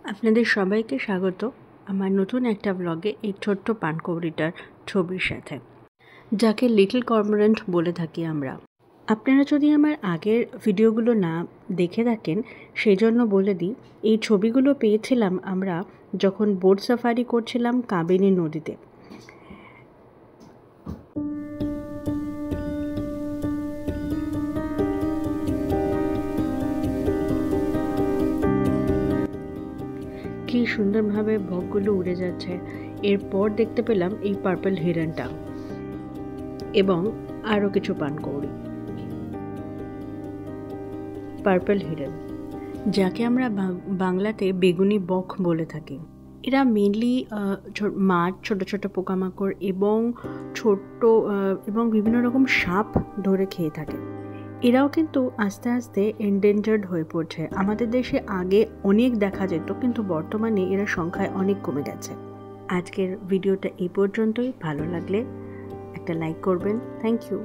আপনাদের সবাইকে স্বাগত আমার নতুন একটা ব্লগে এই ছোট্ট পানকৌড়িটার ছবির সাথে, যাকে লিটল কর্মোরেন্ট বলে থাকি আমরা। আপনারা যদি আমার আগের ভিডিওগুলো না দেখে থাকেন সেই জন্য বলে দিই, এই ছবিগুলো পেয়েছিলাম আমরা যখন বোট সাফারি করছিলাম কাবেরী নদীতে। কি সুন্দরভাবে বকগুলো উড়ে যাচ্ছে। এরপর দেখতে পেলাম এই পার্পল হিরনটা এবং আরও কিছু পানকৌড়ি। পার্পল হিরন, যাকে আমরা বাংলাতে বেগুনি বক বলে থাকি। এরা মেনলি মাছ, ছোট ছোট পোকামাকড় এবং বিভিন্ন রকম সাপ ধরে খেয়ে থাকে। এরাও কিন্তু আস্তে আস্তে এন্ডেঞ্জার্ড হয়ে পড়ছে। আমাদের দেশে আগে অনেক দেখা যেত, কিন্তু বর্তমানে এরা সংখ্যায় অনেক কমে গেছে। আজকের ভিডিওটা এই পর্যন্তই। ভালো লাগলে একটা লাইক করবেন। Thank you.